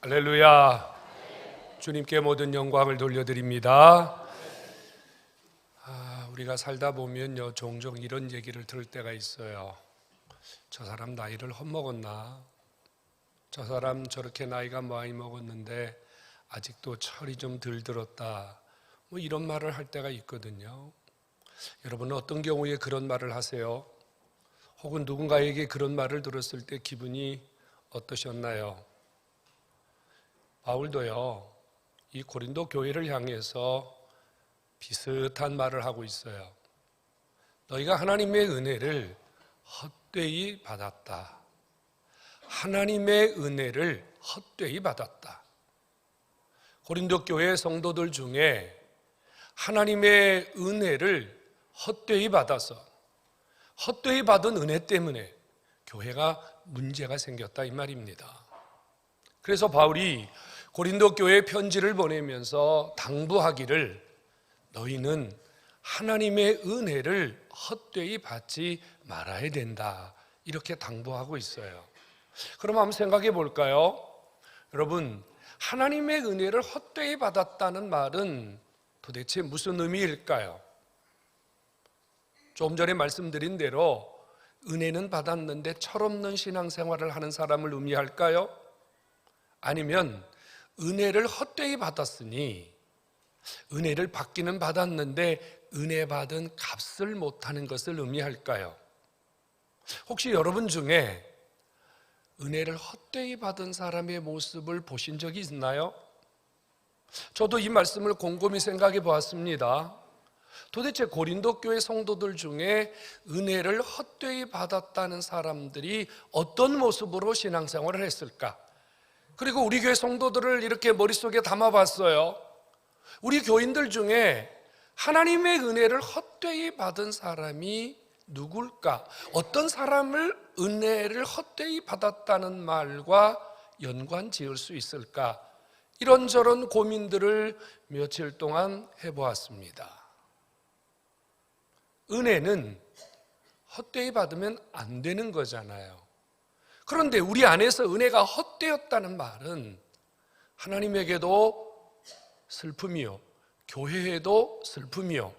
할렐루야. 주님께 모든 영광을 돌려드립니다. 우리가 살다 보면요, 종종 이런 얘기를 들을 때가 있어요. 저 사람 나이를 헛먹었나? 저 사람 저렇게 나이가 많이 먹었는데 아직도 철이 좀 덜 들었다. 뭐 이런 말을 할 때가 있거든요. 여러분은 어떤 경우에 그런 말을 하세요? 혹은 누군가에게 그런 말을 들었을 때 기분이 어떠셨나요? 바울도요, 이 고린도 교회를 향해서 비슷한 말을 하고 있어요. 너희가 하나님의 은혜를 헛되이 받았다. 하나님의 은혜를 헛되이 받았다. 고린도 교회 성도들 중에 하나님의 은혜를 헛되이 받아서 헛되이 받은 은혜 때문에 교회가 문제가 생겼다 이 말입니다. 그래서 바울이 고린도 교회에 편지를 보내면서 당부하기를 너희는 하나님의 은혜를 헛되이 받지 말아야 된다 이렇게 당부하고 있어요. 그럼 한번 생각해 볼까요? 여러분, 하나님의 은혜를 헛되이 받았다는 말은 도대체 무슨 의미일까요? 조금 전에 말씀드린 대로 은혜는 받았는데 철없는 신앙생활을 하는 사람을 의미할까요? 아니면 은혜를 헛되이 받았으니 은혜를 받기는 받았는데 은혜 받은 값을 못하는 것을 의미할까요? 혹시 여러분 중에 은혜를 헛되이 받은 사람의 모습을 보신 적이 있나요? 저도 이 말씀을 곰곰이 생각해 보았습니다. 도대체 고린도 교회 성도들 중에 은혜를 헛되이 받았다는 사람들이 어떤 모습으로 신앙생활을 했을까? 그리고 우리 교회 성도들을 이렇게 머릿속에 담아봤어요. 우리 교인들 중에 하나님의 은혜를 헛되이 받은 사람이 누굴까? 어떤 사람을 은혜를 헛되이 받았다는 말과 연관 지을 수 있을까? 이런저런 고민들을 며칠 동안 해보았습니다. 은혜는 헛되이 받으면 안 되는 거잖아요. 그런데 우리 안에서 은혜가 헛되었다는 말은 하나님에게도 슬픔이요, 교회에도 슬픔이요,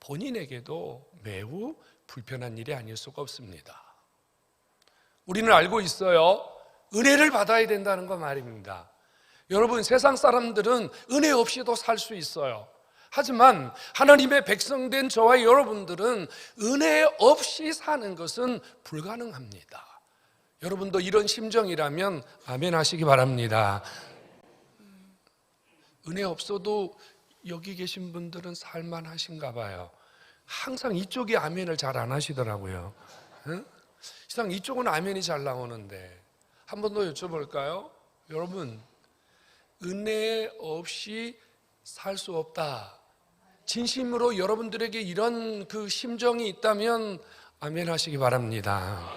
본인에게도 매우 불편한 일이 아닐 수가 없습니다. 우리는 알고 있어요. 은혜를 받아야 된다는 거 말입니다. 여러분, 세상 사람들은 은혜 없이도 살 수 있어요. 하지만 하나님의 백성된 저와 여러분들은 은혜 없이 사는 것은 불가능합니다. 여러분도 이런 심정이라면 아멘 하시기 바랍니다. 은혜 없어도 여기 계신 분들은 살만하신가 봐요. 항상 이쪽이 아멘을 잘 안 하시더라고요. 이상 이쪽은 아멘이 잘 나오는데 한 번 더 여쭤볼까요? 여러분, 은혜 없이 살 수 없다. 진심으로 여러분들에게 이런 그 심정이 있다면 아멘 하시기 바랍니다.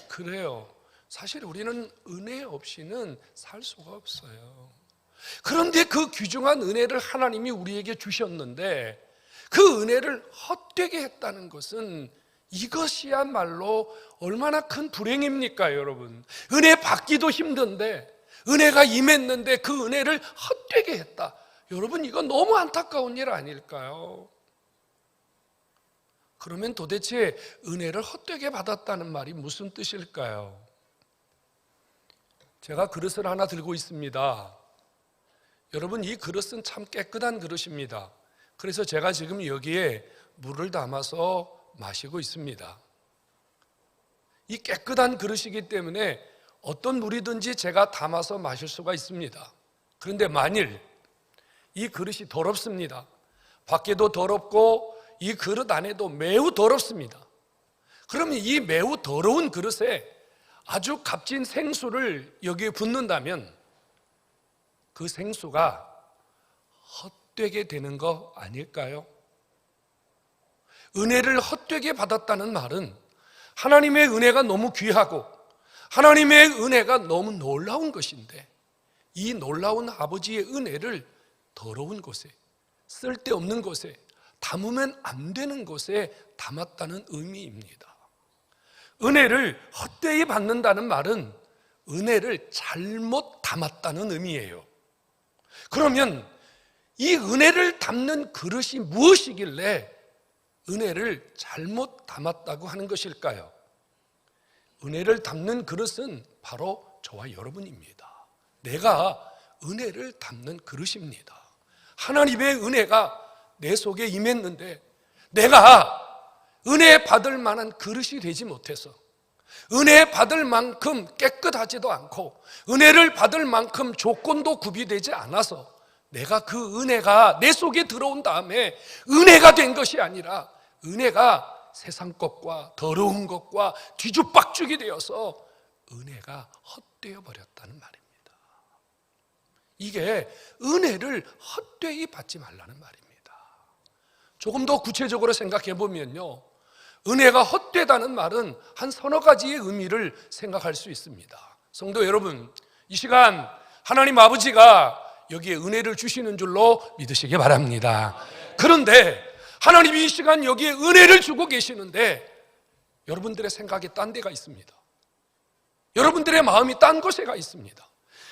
그래요. 사실 우리는 은혜 없이는 살 수가 없어요. 그런데 그 귀중한 은혜를 하나님이 우리에게 주셨는데 그 은혜를 헛되게 했다는 것은 이것이야말로 얼마나 큰 불행입니까, 여러분? 은혜 받기도 힘든데 은혜가 임했는데 그 은혜를 헛되게 했다. 여러분, 이건 너무 안타까운 일 아닐까요? 그러면 도대체 은혜를 헛되게 받았다는 말이 무슨 뜻일까요? 제가 그릇을 하나 들고 있습니다. 여러분, 이 그릇은 참 깨끗한 그릇입니다. 그래서 제가 지금 여기에 물을 담아서 마시고 있습니다. 이 깨끗한 그릇이기 때문에 어떤 물이든지 제가 담아서 마실 수가 있습니다. 그런데 만일 이 그릇이 더럽습니다. 밖에도 더럽고 이 그릇 안에도 매우 더럽습니다. 그러면 이 매우 더러운 그릇에 아주 값진 생수를 여기에 붓는다면 그 생수가 헛되게 되는 거 아닐까요? 은혜를 헛되게 받았다는 말은 하나님의 은혜가 너무 귀하고 하나님의 은혜가 너무 놀라운 것인데 이 놀라운 아버지의 은혜를 더러운 곳에, 쓸데없는 곳에, 담으면 안 되는 곳에 담았다는 의미입니다. 은혜를 헛되이 받는다는 말은 은혜를 잘못 담았다는 의미예요. 그러면 이 은혜를 담는 그릇이 무엇이길래 은혜를 잘못 담았다고 하는 것일까요? 은혜를 담는 그릇은 바로 저와 여러분입니다. 내가 은혜를 담는 그릇입니다. 하나님의 은혜가 내 속에 임했는데 내가 은혜 받을 만한 그릇이 되지 못해서, 은혜 받을 만큼 깨끗하지도 않고 은혜를 받을 만큼 조건도 구비되지 않아서 내가 그 은혜가 내 속에 들어온 다음에 은혜가 된 것이 아니라 은혜가 세상 것과 더러운 것과 뒤죽박죽이 되어서 은혜가 헛되어 버렸다는 말입니다. 이게 은혜를 헛되이 받지 말라는 말입니다. 조금 더 구체적으로 생각해 보면요, 은혜가 헛되다는 말은 한 서너 가지의 의미를 생각할 수 있습니다. 성도 여러분, 이 시간 하나님 아버지가 여기에 은혜를 주시는 줄로 믿으시기 바랍니다. 그런데 하나님이 이 시간 여기에 은혜를 주고 계시는데 여러분들의 생각이 딴 데가 있습니다. 여러분들의 마음이 딴 곳에가 있습니다.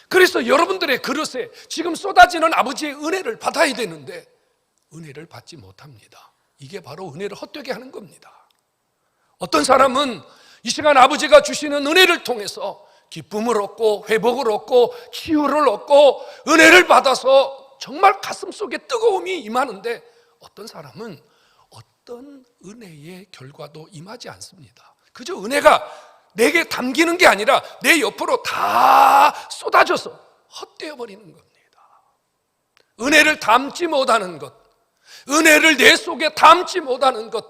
그래서 여러분들의 그릇에 지금 쏟아지는 아버지의 은혜를 받아야 되는데 은혜를 받지 못합니다. 이게 바로 은혜를 헛되게 하는 겁니다. 어떤 사람은 이 시간 아버지가 주시는 은혜를 통해서 기쁨을 얻고 회복을 얻고 치유를 얻고 은혜를 받아서 정말 가슴 속에 뜨거움이 임하는데 어떤 사람은 어떤 은혜의 결과도 임하지 않습니다. 그저 은혜가 내게 담기는 게 아니라 내 옆으로 다 쏟아져서 헛되어 버리는 겁니다. 은혜를 담지 못하는 것, 은혜를 내 속에 담지 못하는 것,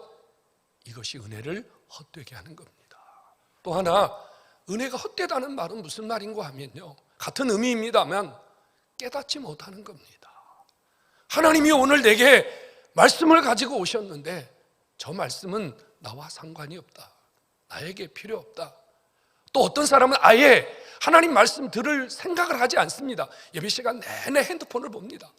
이것이 은혜를 헛되게 하는 겁니다. 또 하나, 은혜가 헛되다는 말은 무슨 말인가 하면요, 같은 의미입니다만 깨닫지 못하는 겁니다. 하나님이 오늘 내게 말씀을 가지고 오셨는데 저 말씀은 나와 상관이 없다, 나에게 필요 없다. 또 어떤 사람은 아예 하나님 말씀 들을 생각을 하지 않습니다. 예배 시간 내내 핸드폰을 봅니다.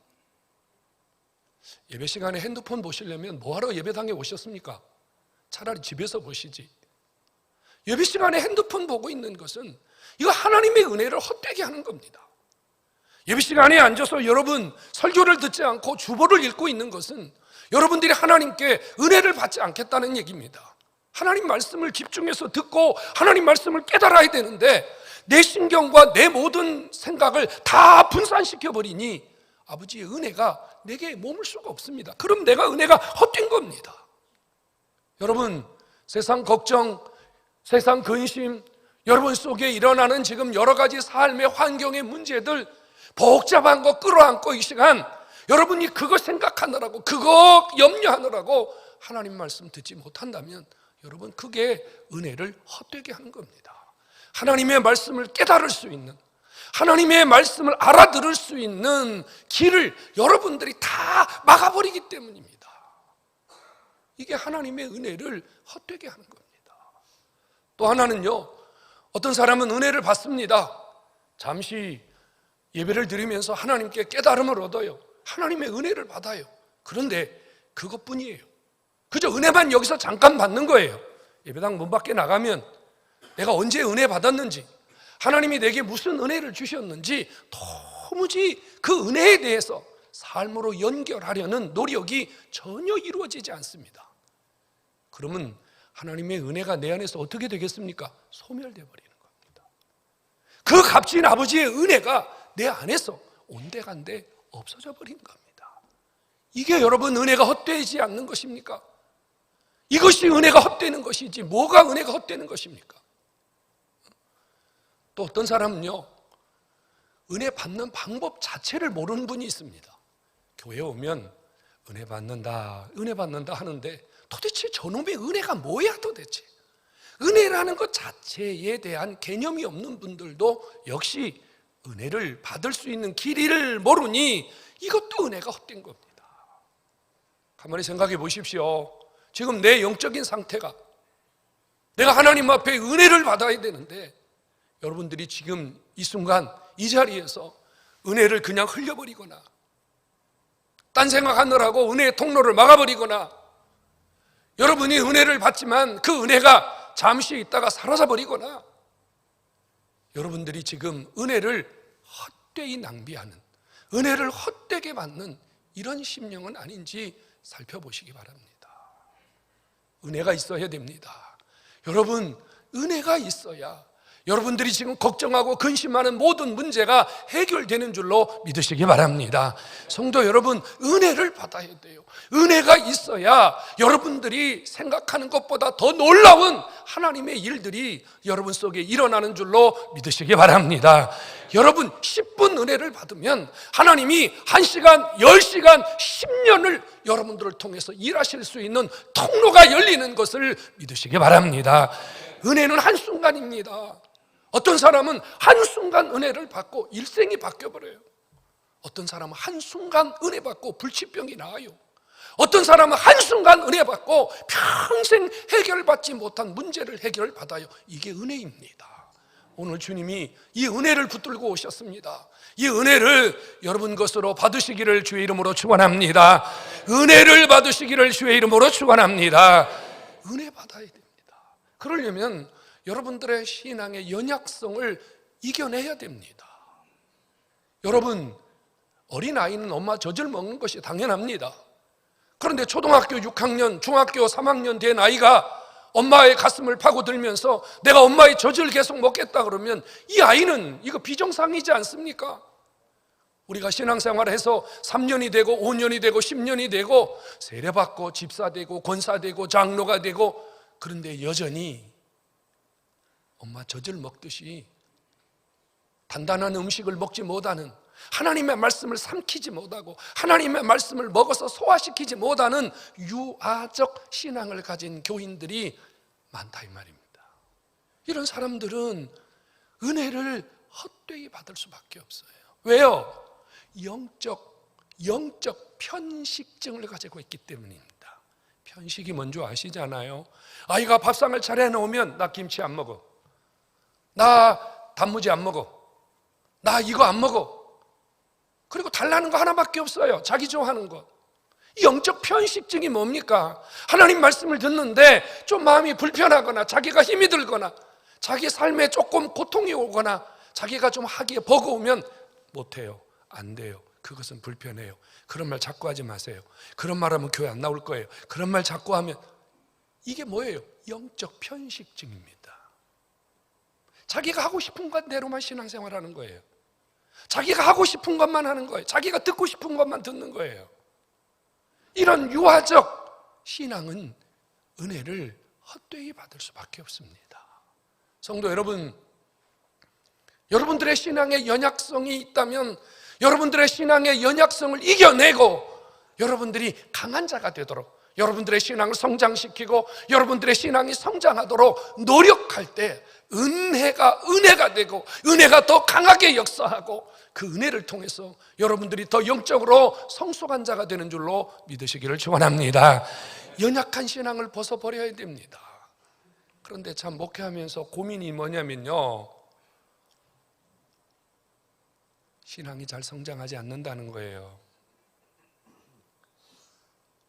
예배 시간에 핸드폰 보시려면 뭐하러 예배당에 오셨습니까? 차라리 집에서 보시지. 예배 시간에 핸드폰 보고 있는 것은 이거 하나님의 은혜를 헛되게 하는 겁니다. 예배 시간에 앉아서 여러분 설교를 듣지 않고 주보를 읽고 있는 것은 여러분들이 하나님께 은혜를 받지 않겠다는 얘기입니다. 하나님 말씀을 집중해서 듣고 하나님 말씀을 깨달아야 되는데 내 신경과 내 모든 생각을 다 분산시켜버리니 아버지의 은혜가 내게 머물 수가 없습니다. 그럼 내가 은혜가 헛된 겁니다. 여러분, 세상 걱정, 세상 근심, 여러분 속에 일어나는 지금 여러 가지 삶의 환경의 문제들 복잡한 거 끌어안고 이 시간 여러분이 그거 생각하느라고, 그거 염려하느라고 하나님 말씀 듣지 못한다면 여러분 그게 은혜를 헛되게 하는 겁니다. 하나님의 말씀을 깨달을 수 있는, 하나님의 말씀을 알아들을 수 있는 길을 여러분들이 다 막아버리기 때문입니다. 이게 하나님의 은혜를 헛되게 하는 겁니다. 또 하나는요, 어떤 사람은 은혜를 받습니다. 잠시 예배를 드리면서 하나님께 깨달음을 얻어요. 하나님의 은혜를 받아요. 그런데 그것뿐이에요. 그저 은혜만 여기서 잠깐 받는 거예요. 예배당 문 밖에 나가면 내가 언제 은혜 받았는지, 하나님이 내게 무슨 은혜를 주셨는지 도무지 그 은혜에 대해서 삶으로 연결하려는 노력이 전혀 이루어지지 않습니다. 그러면 하나님의 은혜가 내 안에서 어떻게 되겠습니까? 소멸되어 버리는 겁니다. 그 값진 아버지의 은혜가 내 안에서 온데간데 없어져 버린 겁니다. 이게 여러분 은혜가 헛되지 않는 것입니까? 이것이 은혜가 헛되는 것이지 뭐가 은혜가 헛되는 것입니까? 또 어떤 사람은요, 은혜 받는 방법 자체를 모르는 분이 있습니다. 교회에 오면 은혜 받는다 하는데 도대체 저놈의 은혜가 뭐야 도대체? 은혜라는 것 자체에 대한 개념이 없는 분들도 역시 은혜를 받을 수 있는 길이를 모르니 이것도 은혜가 헛된 겁니다. 가만히 생각해 보십시오. 지금 내 영적인 상태가, 내가 하나님 앞에 은혜를 받아야 되는데 여러분들이 지금 이 순간 이 자리에서 은혜를 그냥 흘려버리거나 딴 생각하느라고 은혜의 통로를 막아버리거나 여러분이 은혜를 받지만 그 은혜가 잠시 있다가 사라져버리거나 여러분들이 지금 은혜를 헛되이 낭비하는, 은혜를 헛되게 받는 이런 심령은 아닌지 살펴보시기 바랍니다. 은혜가 있어야 됩니다. 여러분, 은혜가 있어야 여러분들이 지금 걱정하고 근심하는 모든 문제가 해결되는 줄로 믿으시기 바랍니다. 성도 여러분, 은혜를 받아야 돼요. 은혜가 있어야 여러분들이 생각하는 것보다 더 놀라운 하나님의 일들이 여러분 속에 일어나는 줄로 믿으시기 바랍니다. 여러분, 10분 은혜를 받으면 하나님이 1시간, 10시간, 10년을 여러분들을 통해서 일하실 수 있는 통로가 열리는 것을 믿으시기 바랍니다. 은혜는 한순간입니다. 어떤 사람은 한순간 은혜를 받고 일생이 바뀌어버려요. 어떤 사람은 한순간 은혜 받고 불치병이 나아요. 어떤 사람은 한순간 은혜 받고 평생 해결받지 못한 문제를 해결받아요. 이게 은혜입니다. 오늘 주님이 이 은혜를 붙들고 오셨습니다. 이 은혜를 여러분 것으로 받으시기를 주의 이름으로 축원합니다. 은혜를 받으시기를 주의 이름으로 축원합니다. 은혜 받아야 됩니다. 그러려면 여러분들의 신앙의 연약성을 이겨내야 됩니다. 여러분, 어린아이는 엄마 젖을 먹는 것이 당연합니다. 그런데 초등학교 6학년, 중학교 3학년 된 아이가 엄마의 가슴을 파고들면서 내가 엄마의 젖을 계속 먹겠다 그러면 이 아이는 이거 비정상이지 않습니까? 우리가 신앙생활을 해서 3년이 되고 5년이 되고 10년이 되고 세례받고 집사되고 권사되고 장로가 되고, 그런데 여전히 엄마 젖을 먹듯이 단단한 음식을 먹지 못하는, 하나님의 말씀을 삼키지 못하고 하나님의 말씀을 먹어서 소화시키지 못하는 유아적 신앙을 가진 교인들이 많다 이 말입니다. 이런 사람들은 은혜를 헛되이 받을 수밖에 없어요. 왜요? 영적 편식증을 가지고 있기 때문입니다. 편식이 뭔지 아시잖아요. 아이가 밥상을 차려놓으면 나 김치 안 먹어, 나 단무지 안 먹어, 나 이거 안 먹어. 그리고 달라는 거 하나밖에 없어요. 자기 좋아하는 것. 영적 편식증이 뭡니까? 하나님 말씀을 듣는데 좀 마음이 불편하거나 자기가 힘이 들거나 자기 삶에 조금 고통이 오거나 자기가 좀 하기에 버거우면 못해요, 안 돼요, 그것은 불편해요. 그런 말 자꾸 하지 마세요. 그런 말 하면 교회 안 나올 거예요. 그런 말 자꾸 하면, 이게 뭐예요? 영적 편식증입니다. 자기가 하고 싶은 것대로만 신앙생활하는 거예요. 자기가 하고 싶은 것만 하는 거예요. 자기가 듣고 싶은 것만 듣는 거예요. 이런 유아적 신앙은 은혜를 헛되이 받을 수밖에 없습니다. 성도 여러분, 여러분들의 신앙에 연약성이 있다면 여러분들의 신앙의 연약성을 이겨내고 여러분들이 강한 자가 되도록, 여러분들의 신앙을 성장시키고 여러분들의 신앙이 성장하도록 노력할 때 은혜가 되고 은혜가 더 강하게 역사하고 그 은혜를 통해서 여러분들이 더 영적으로 성숙한 자가 되는 줄로 믿으시기를 축원합니다. 연약한 신앙을 벗어버려야 됩니다. 그런데 참 목회하면서 고민이 뭐냐면요, 신앙이 잘 성장하지 않는다는 거예요.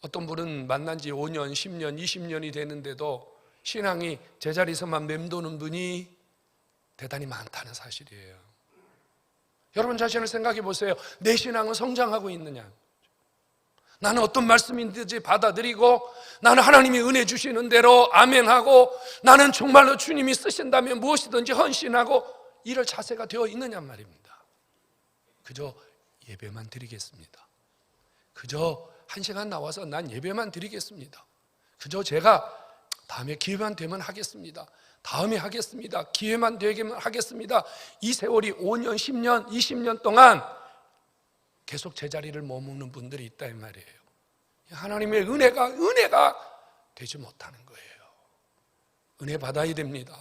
어떤 분은 만난 지 5년, 10년, 20년이 되는데도 신앙이 제자리에서만 맴도는 분이 대단히 많다는 사실이에요. 여러분 자신을 생각해 보세요. 내 신앙은 성장하고 있느냐? 나는 어떤 말씀인지 받아들이고 나는 하나님이 은혜 주시는 대로 아멘하고 나는 정말로 주님이 쓰신다면 무엇이든지 헌신하고 이럴 자세가 되어 있느냐 말입니다. 그저 예배만 드리겠습니다. 그저 1시간 나와서 난 예배만 드리겠습니다. 그저 제가 다음에 기회만 되면 하겠습니다. 다음에 하겠습니다. 기회만 되면 하겠습니다. 이 세월이 5년, 10년, 20년 동안 계속 제자리를 머무는 분들이 있다 이 말이에요. 하나님의 은혜가 되지 못하는 거예요. 은혜 받아야 됩니다.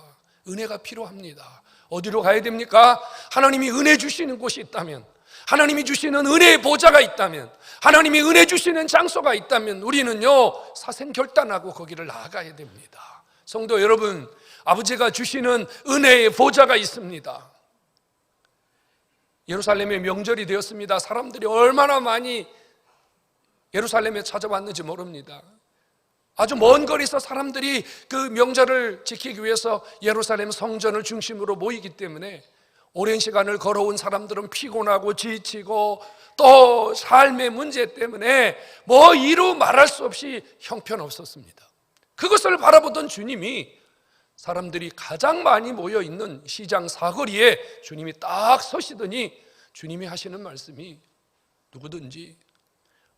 은혜가 필요합니다. 어디로 가야 됩니까? 하나님이 은혜 주시는 곳이 있다면, 하나님이 주시는 은혜의 보좌가 있다면, 하나님이 은혜 주시는 장소가 있다면 우리는요 사생결단하고 거기를 나아가야 됩니다. 성도 여러분, 아버지가 주시는 은혜의 보좌가 있습니다. 예루살렘의 명절이 되었습니다. 사람들이 얼마나 많이 예루살렘에 찾아왔는지 모릅니다. 아주 먼 거리에서 사람들이 그 명절을 지키기 위해서 예루살렘 성전을 중심으로 모이기 때문에 오랜 시간을 걸어온 사람들은 피곤하고 지치고 또 삶의 문제 때문에 뭐 이루 말할 수 없이 형편없었습니다. 그것을 바라보던 주님이 사람들이 가장 많이 모여있는 시장 사거리에 주님이 딱 서시더니 주님이 하시는 말씀이 누구든지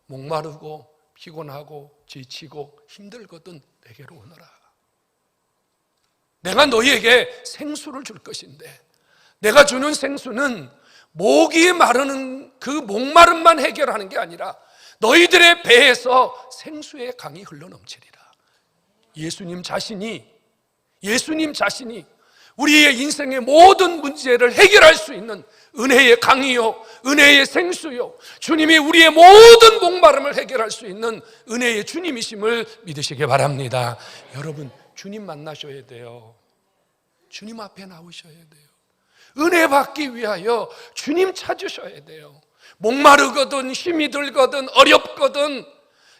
목마르고 피곤하고 지치고 힘들거든 내게로 오너라. 내가 너희에게 생수를 줄 것인데 내가 주는 생수는 목이 마르는 그 목마름만 해결하는 게 아니라 너희들의 배에서 생수의 강이 흘러넘치리라. 예수님 자신이 우리의 인생의 모든 문제를 해결할 수 있는 은혜의 강이요, 은혜의 생수요, 주님이 우리의 모든 목마름을 해결할 수 있는 은혜의 주님이심을 믿으시기 바랍니다. 여러분, 주님 만나셔야 돼요. 주님 앞에 나오셔야 돼요. 은혜 받기 위하여 주님 찾으셔야 돼요. 목마르거든 힘이 들거든 어렵거든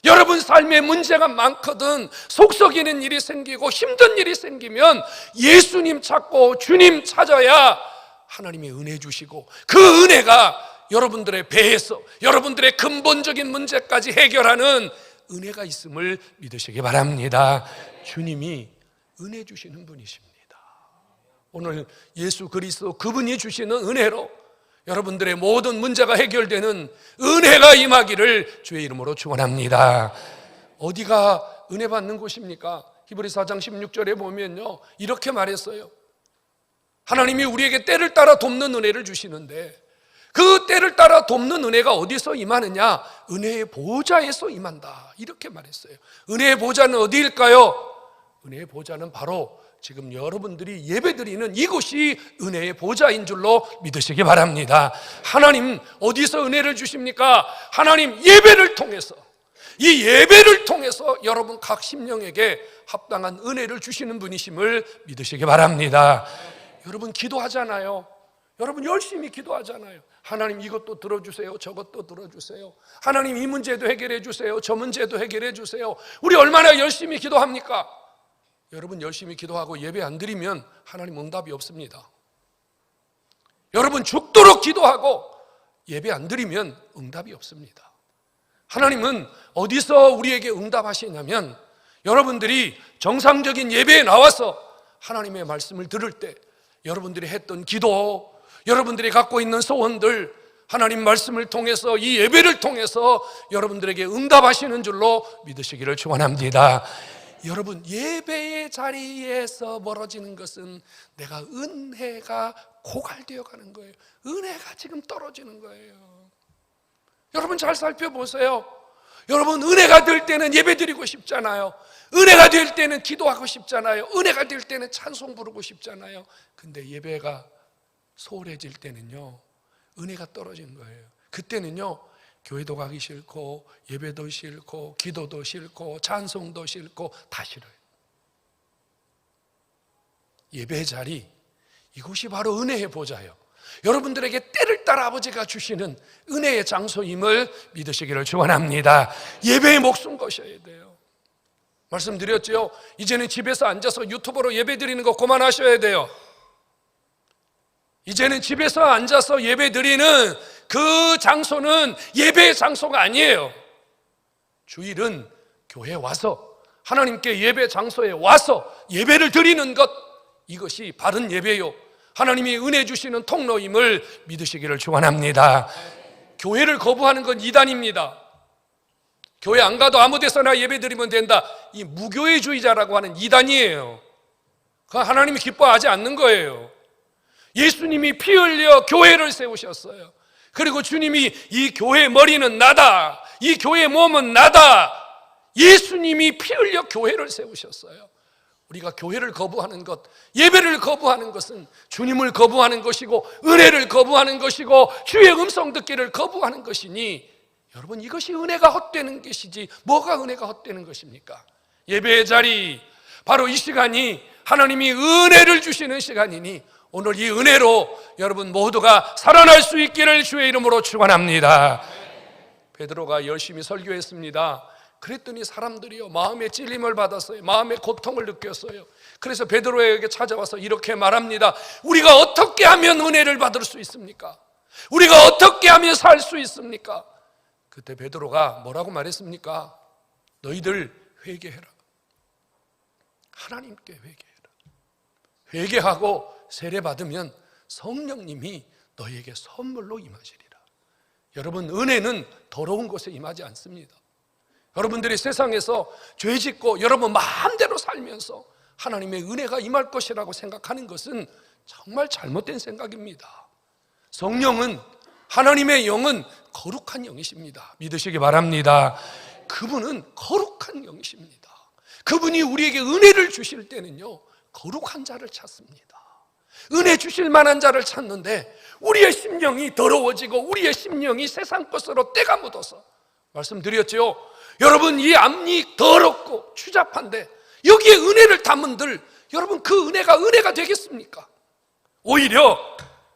여러분 삶에 문제가 많거든 속 썩이는 일이 생기고 힘든 일이 생기면 예수님 찾고 주님 찾아야 하나님의 은혜 주시고 그 은혜가 여러분들의 배에서 여러분들의 근본적인 문제까지 해결하는 은혜가 있음을 믿으시기 바랍니다. 주님이 은혜 주시는 분이십니다. 오늘 예수 그리스도 그분이 주시는 은혜로 여러분들의 모든 문제가 해결되는 은혜가 임하기를 주의 이름으로 축원합니다. 어디가 은혜 받는 곳입니까? 히브리서 4장 16절에 보면요 이렇게 말했어요. 하나님이 우리에게 때를 따라 돕는 은혜를 주시는데 그 때를 따라 돕는 은혜가 어디서 임하느냐? 은혜의 보좌에서 임한다 이렇게 말했어요. 은혜의 보좌는 어디일까요? 은혜의 보좌는 바로 지금 여러분들이 예배드리는 이곳이 은혜의 보좌인 줄로 믿으시기 바랍니다. 하나님 어디서 은혜를 주십니까? 하나님 예배를 통해서 이 예배를 통해서 여러분 각 심령에게 합당한 은혜를 주시는 분이심을 믿으시기 바랍니다. 여러분 기도하잖아요. 여러분 열심히 기도하잖아요. 하나님 이것도 들어주세요. 저것도 들어주세요. 하나님 이 문제도 해결해 주세요. 저 문제도 해결해 주세요. 우리 얼마나 열심히 기도합니까? 여러분 열심히 기도하고 예배 안 드리면 하나님 응답이 없습니다. 여러분 죽도록 기도하고 예배 안 드리면 응답이 없습니다. 하나님은 어디서 우리에게 응답하시냐면 여러분들이 정상적인 예배에 나와서 하나님의 말씀을 들을 때 여러분들이 했던 기도, 여러분들이 갖고 있는 소원들 하나님 말씀을 통해서 이 예배를 통해서 여러분들에게 응답하시는 줄로 믿으시기를 축원합니다. 여러분 예배의 자리에서 멀어지는 것은 내가 은혜가 고갈되어 가는 거예요. 은혜가 지금 떨어지는 거예요. 여러분 잘 살펴보세요. 여러분 은혜가 될 때는 예배 드리고 싶잖아요. 은혜가 될 때는 기도하고 싶잖아요. 은혜가 될 때는 찬송 부르고 싶잖아요. 근데 예배가 소홀해질 때는요 은혜가 떨어지는 거예요. 그때는요 교회도 가기 싫고 예배도 싫고 기도도 싫고 찬송도 싫고 다 싫어요. 예배의 자리 이곳이 바로 은혜의 보좌예요. 여러분들에게 때를 따라 아버지가 주시는 은혜의 장소임을 믿으시기를 축원합니다. 예배에 목숨 거셔야 돼요. 말씀드렸죠. 이제는 집에서 앉아서 유튜브로 예배 드리는 거 그만하셔야 돼요. 이제는 집에서 앉아서 예배 드리는 그 장소는 예배의 장소가 아니에요. 주일은 교회에 와서 하나님께 예배 장소에 와서 예배를 드리는 것, 이것이 바른 예배요 하나님이 은혜 주시는 통로임을 믿으시기를 축원합니다. 교회를 거부하는 건 이단입니다. 교회 안 가도 아무 데서나 예배 드리면 된다, 이 무교회주의자라고 하는 이단이에요. 그 하나님이 기뻐하지 않는 거예요. 예수님이 피 흘려 교회를 세우셨어요. 그리고 주님이 이 교회의 머리는 나다, 이 교회의 몸은 나다. 예수님이 피 흘려 교회를 세우셨어요. 우리가 교회를 거부하는 것, 예배를 거부하는 것은 주님을 거부하는 것이고 은혜를 거부하는 것이고 주의 음성 듣기를 거부하는 것이니, 여러분 이것이 은혜가 헛되는 것이지 뭐가 은혜가 헛되는 것입니까? 예배의 자리, 바로 이 시간이 하나님이 은혜를 주시는 시간이니 오늘 이 은혜로 여러분 모두가 살아날 수 있기를 주의 이름으로 축원합니다. 베드로가 열심히 설교했습니다. 그랬더니 사람들이요, 마음의 찔림을 받았어요. 마음의 고통을 느꼈어요. 그래서 베드로에게 찾아와서 이렇게 말합니다. 우리가 어떻게 하면 은혜를 받을 수 있습니까? 우리가 어떻게 하면 살 수 있습니까? 그때 베드로가 뭐라고 말했습니까? 너희들 회개해라. 하나님께 회개해라. 회개하고 세례 받으면 성령님이 너희에게 선물로 임하시리라. 여러분, 은혜는 더러운 곳에 임하지 않습니다. 여러분들이 세상에서 죄 짓고 여러분 마음대로 살면서 하나님의 은혜가 임할 것이라고 생각하는 것은 정말 잘못된 생각입니다. 성령은, 하나님의 영은 거룩한 영이십니다. 믿으시기 바랍니다. 그분은 거룩한 영이십니다. 그분이 우리에게 은혜를 주실 때는요, 거룩한 자를 찾습니다. 은혜 주실 만한 자를 찾는데 우리의 심령이 더러워지고 우리의 심령이 세상 것으로 때가 묻어서, 말씀드렸죠. 여러분, 이 앞니 더럽고 추잡한데 여기에 은혜를 담은들 여러분, 그 은혜가 되겠습니까? 오히려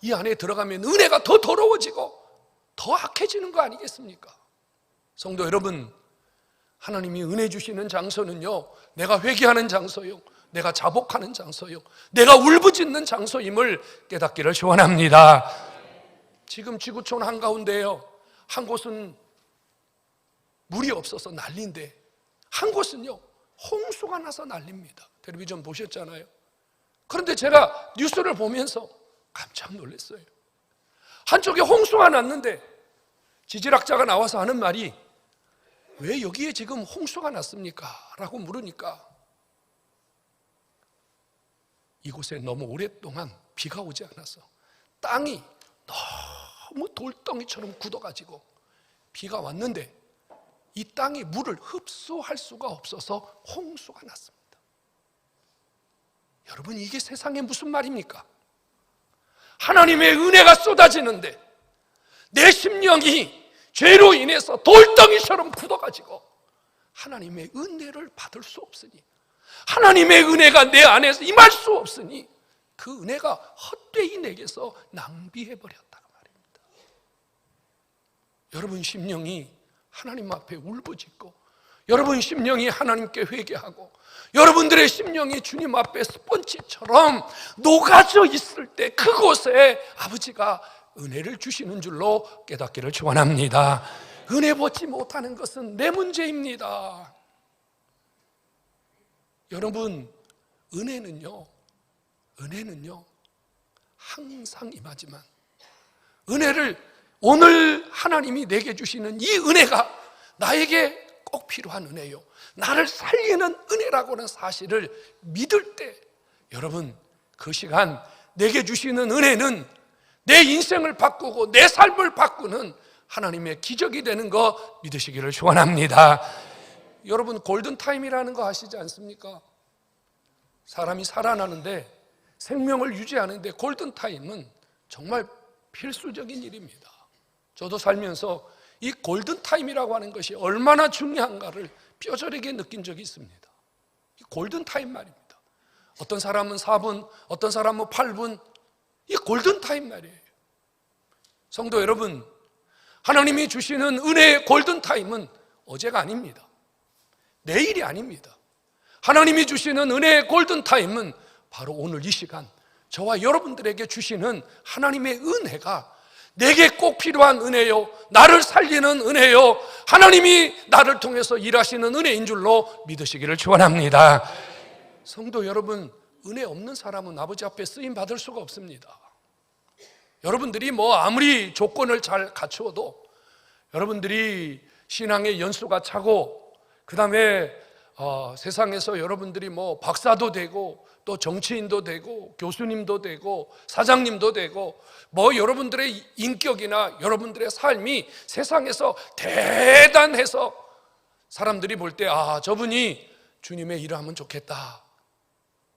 이 안에 들어가면 은혜가 더 더러워지고 더 악해지는 거 아니겠습니까? 성도 여러분, 하나님이 은혜 주시는 장소는요, 내가 회개하는 장소요, 내가 자복하는 장소요, 내가 울부짖는 장소임을 깨닫기를 소원합니다. 지금 지구촌 한가운데요, 한 곳은 물이 없어서 난리인데 한 곳은요, 홍수가 나서 난립니다. 텔레비전 보셨잖아요. 그런데 제가 뉴스를 보면서 깜짝 놀랐어요. 한쪽에 홍수가 났는데 지질학자가 나와서 하는 말이, 왜 여기에 지금 홍수가 났습니까? 라고 물으니까, 이곳에 너무 오랫동안 비가 오지 않아서 땅이 너무 돌덩이처럼 굳어가지고 비가 왔는데 이 땅이 물을 흡수할 수가 없어서 홍수가 났습니다. 여러분, 이게 세상에 무슨 말입니까? 하나님의 은혜가 쏟아지는데 내 심령이 죄로 인해서 돌덩이처럼 굳어가지고 하나님의 은혜를 받을 수 없으니, 하나님의 은혜가 내 안에서 임할 수 없으니 그 은혜가 헛되이 내게서 낭비해버렸다고 말입니다. 여러분 심령이 하나님 앞에 울부짖고, 여러분 심령이 하나님께 회개하고, 여러분들의 심령이 주님 앞에 스펀지처럼 녹아져 있을 때 그곳에 아버지가 은혜를 주시는 줄로 깨닫기를 축원합니다. 은혜 받지 못하는 것은 내 문제입니다. 여러분, 은혜는요 항상 임하지만, 은혜를 오늘 하나님이 내게 주시는 이 은혜가 나에게 꼭 필요한 은혜요, 나를 살리는 은혜라고는 사실을 믿을 때, 여러분 그 시간 내게 주시는 은혜는 내 인생을 바꾸고 내 삶을 바꾸는 하나님의 기적이 되는 거 믿으시기를 축원합니다. 여러분, 골든타임이라는 거 아시지 않습니까? 사람이 살아나는데, 생명을 유지하는데 골든타임은 정말 필수적인 일입니다. 저도 살면서 이 골든타임이라고 하는 것이 얼마나 중요한가를 뼈저리게 느낀 적이 있습니다. 이 골든타임 말입니다. 어떤 사람은 4분, 어떤 사람은 8분, 이 골든타임 말이에요. 성도 여러분, 하나님이 주시는 은혜의 골든타임은 어제가 아닙니다. 내일이 아닙니다. 하나님이 주시는 은혜의 골든타임은 바로 오늘 이 시간 저와 여러분들에게 주시는 하나님의 은혜가 내게 꼭 필요한 은혜요, 나를 살리는 은혜요, 하나님이 나를 통해서 일하시는 은혜인 줄로 믿으시기를 축원합니다. 성도 여러분, 은혜 없는 사람은 아버지 앞에 쓰임 받을 수가 없습니다. 여러분들이 아무리 조건을 잘 갖추어도, 여러분들이 신앙의 연수가 차고, 그 다음에 세상에서 여러분들이 박사도 되고 또 정치인도 되고 교수님도 되고 사장님도 되고, 여러분들의 인격이나 여러분들의 삶이 세상에서 대단해서 사람들이 볼 때 저분이 주님의 일을 하면 좋겠다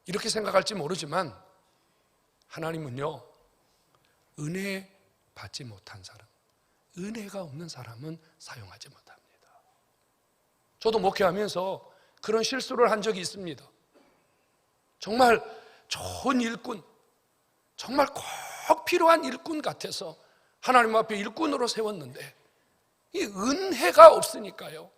이렇게 생각할지 모르지만, 하나님은요, 은혜 받지 못한 사람, 은혜가 없는 사람은 사용하지 못합니다. 저도 목회하면서 그런 실수를 한 적이 있습니다. 정말 좋은 일꾼, 정말 꼭 필요한 일꾼 같아서 하나님 앞에 일꾼으로 세웠는데 이 은혜가 없으니까요,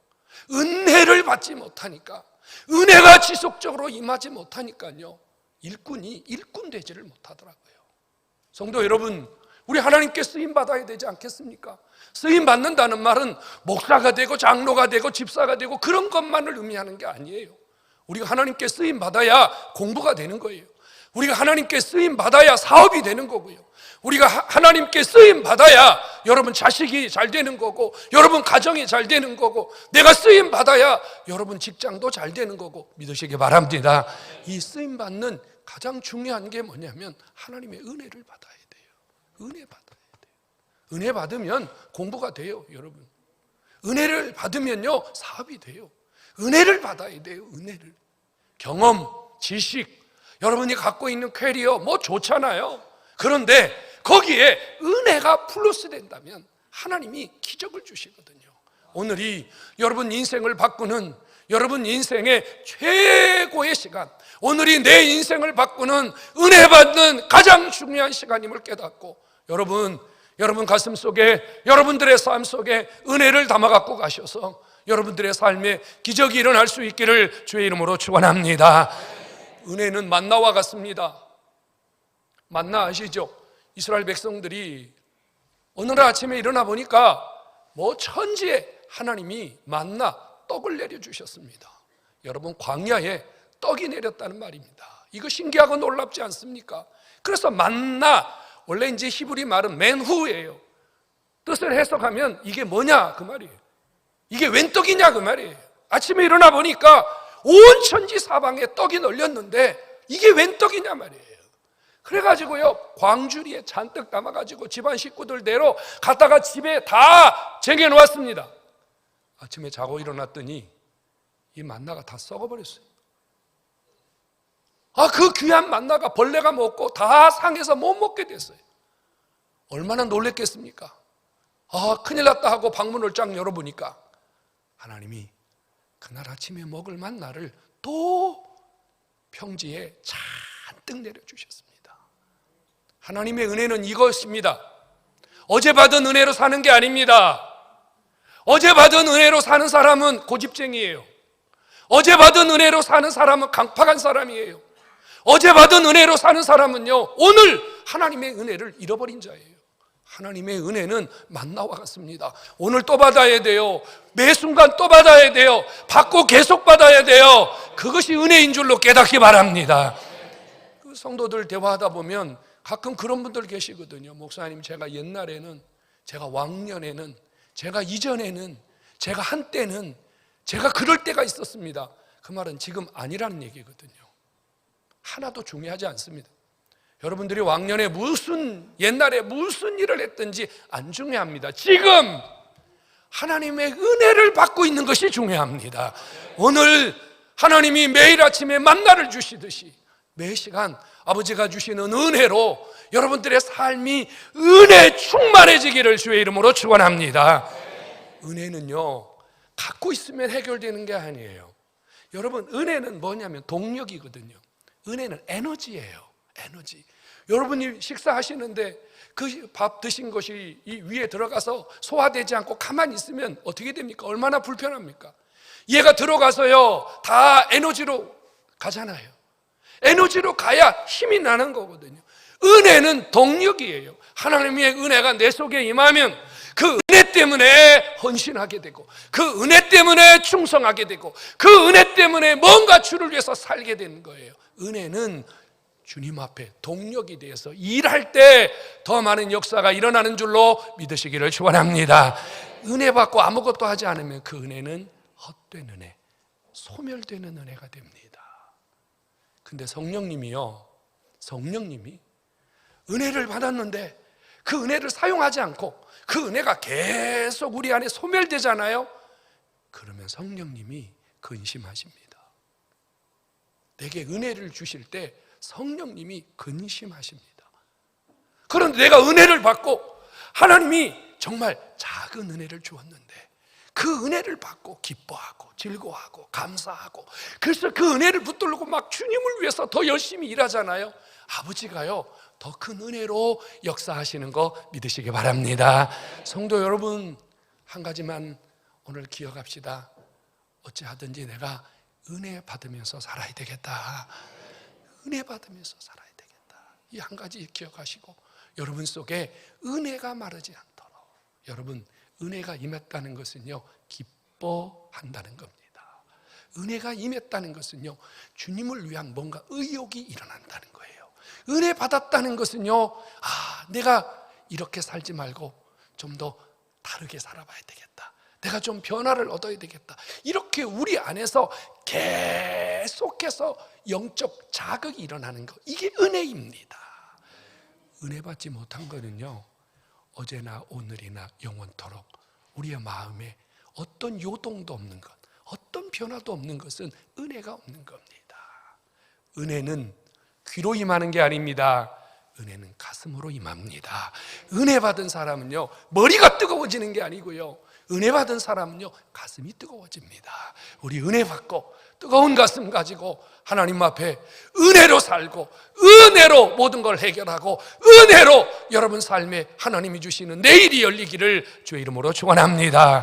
은혜를 받지 못하니까, 은혜가 지속적으로 임하지 못하니까요, 일꾼이 일꾼 되지를 못하더라고요. 성도 여러분, 우리 하나님께 쓰임 받아야 되지 않겠습니까? 쓰임 받는다는 말은 목사가 되고 장로가 되고 집사가 되고 그런 것만을 의미하는 게 아니에요. 우리가 하나님께 쓰임 받아야 공부가 되는 거예요. 우리가 하나님께 쓰임 받아야 사업이 되는 거고요. 우리가 하나님께 쓰임 받아야 여러분 자식이 잘 되는 거고, 여러분 가정이 잘 되는 거고, 내가 쓰임 받아야 여러분 직장도 잘 되는 거고, 믿으시기 바랍니다. 이 쓰임 받는 가장 중요한 게 뭐냐면 하나님의 은혜를 받아야 돼요. 은혜 받아야 돼요. 은혜 받으면 공부가 돼요, 여러분. 은혜를 받으면요, 사업이 돼요. 은혜를 받아야 돼요, 은혜를. 경험, 지식, 여러분이 갖고 있는 캐리어 뭐 좋잖아요. 그런데 거기에 은혜가 플러스 된다면 하나님이 기적을 주시거든요. 오늘이 여러분 인생을 바꾸는, 여러분 인생의 최고의 시간, 오늘이 내 인생을 바꾸는, 은혜 받는 가장 중요한 시간임을 깨닫고, 여러분 가슴 속에, 여러분들의 삶 속에 은혜를 담아 갖고 가셔서 여러분들의 삶에 기적이 일어날 수 있기를 주의 이름으로 축원합니다. 은혜는 만나와 같습니다. 만나 아시죠? 이스라엘 백성들이 어느 날 아침에 일어나 보니까 뭐 천지에 하나님이 만나 떡을 내려주셨습니다. 여러분, 광야에 떡이 내렸다는 말입니다. 이거 신기하고 놀랍지 않습니까? 그래서 만나, 원래 이제 히브리 말은 맨후예요. 뜻을 해석하면 이게 뭐냐 그 말이에요. 이게 웬 떡이냐 그 말이에요. 아침에 일어나 보니까 온 천지 사방에 떡이 널렸는데 이게 웬 떡이냐 말이에요. 그래가지고요, 광주리에 잔뜩 담아가지고 집안 식구들대로 갖다가 집에 다 쟁여놓았습니다. 아침에 자고 일어났더니 이 만나가 다 썩어버렸어요. 그 귀한 만나가 벌레가 먹고 다 상해서 못 먹게 됐어요. 얼마나 놀랬겠습니까? 큰일 났다 하고 방문을 쫙 열어보니까 하나님이 그날 아침에 먹을 만나를 또 평지에 잔뜩 내려주셨습니다. 하나님의 은혜는 이것입니다. 어제 받은 은혜로 사는 게 아닙니다. 어제 받은 은혜로 사는 사람은 고집쟁이에요. 어제 받은 은혜로 사는 사람은 강팍한 사람이에요. 어제 받은 은혜로 사는 사람은요, 오늘 하나님의 은혜를 잃어버린 자예요. 하나님의 은혜는 만나와 같습니다. 오늘 또 받아야 돼요. 매 순간 또 받아야 돼요. 받고 계속 받아야 돼요. 그것이 은혜인 줄로 깨닫기 바랍니다. 그 성도들 대화하다 보면 가끔 그런 분들 계시거든요. 목사님, 제가 옛날에는, 제가 왕년에는, 제가 이전에는, 제가 한때는, 제가 그럴 때가 있었습니다. 그 말은 지금 아니라는 얘기거든요. 하나도 중요하지 않습니다. 여러분들이 왕년에 옛날에 무슨 일을 했든지 안 중요합니다. 지금 하나님의 은혜를 받고 있는 것이 중요합니다. 오늘 하나님이 매일 아침에 만나를 주시듯이 매 시간 아버지가 주시는 은혜로 여러분들의 삶이 은혜 충만해지기를 주의 이름으로 축원합니다. 은혜는요, 갖고 있으면 해결되는 게 아니에요. 여러분, 은혜는 뭐냐면 동력이거든요. 은혜는 에너지예요. 에너지. 여러분이 식사하시는데 그 밥 드신 것이 이 위에 들어가서 소화되지 않고 가만히 있으면 어떻게 됩니까? 얼마나 불편합니까? 얘가 들어가서요, 다 에너지로 가잖아요. 에너지로 가야 힘이 나는 거거든요. 은혜는 동력이에요. 하나님의 은혜가 내 속에 임하면 그 은혜 때문에 헌신하게 되고, 그 은혜 때문에 충성하게 되고, 그 은혜 때문에 뭔가 주를 위해서 살게 되는 거예요. 은혜는 주님 앞에 동력이 되어서 일할 때 더 많은 역사가 일어나는 줄로 믿으시기를 축원합니다. 은혜 받고 아무것도 하지 않으면 그 은혜는 헛된 은혜, 소멸되는 은혜가 됩니다. 근데 성령님이 은혜를 받았는데 그 은혜를 사용하지 않고 그 은혜가 계속 우리 안에 소멸되잖아요. 그러면 성령님이 근심하십니다. 내게 은혜를 주실 때 성령님이 근심하십니다. 그런데 내가 은혜를 받고 하나님이 정말 작은 은혜를 주었는데 그 은혜를 받고 기뻐하고 즐거워하고 감사하고, 그래서 그 은혜를 붙들고 막 주님을 위해서 더 열심히 일하잖아요. 아버지가요, 더 큰 은혜로 역사하시는 거 믿으시기 바랍니다. 성도 여러분, 한 가지만 오늘 기억합시다. 어찌하든지 내가 은혜 받으면서 살아야 되겠다. 은혜 받으면서 살아야 되겠다. 이 한 가지 기억하시고 여러분 속에 은혜가 마르지 않도록, 여러분 은혜가 임했다는 것은요 기뻐한다는 겁니다. 은혜가 임했다는 것은요 주님을 위한 뭔가 의욕이 일어난다는 거예요. 은혜 받았다는 것은요 내가 이렇게 살지 말고 좀 더 다르게 살아봐야 되겠다, 내가 좀 변화를 얻어야 되겠다, 이렇게 우리 안에서 계속해서 영적 자극이 일어나는 것, 이게 은혜입니다. 은혜 받지 못한 거는요 어제나 오늘이나 영원토록 우리의 마음에 어떤 요동도 없는 것, 어떤 변화도 없는 것은 은혜가 없는 겁니다. 은혜는 귀로 임하는 게 아닙니다. 은혜는 가슴으로 임합니다. 은혜 받은 사람은요 머리가 뜨거워지는 게 아니고요, 은혜 받은 사람은요 가슴이 뜨거워집니다. 우리 은혜 받고 뜨거운 가슴 가지고 하나님 앞에 은혜로 살고 은혜로 모든 걸 해결하고 은혜로 여러분 삶에 하나님이 주시는 내일이 열리기를 주의 이름으로 축원합니다.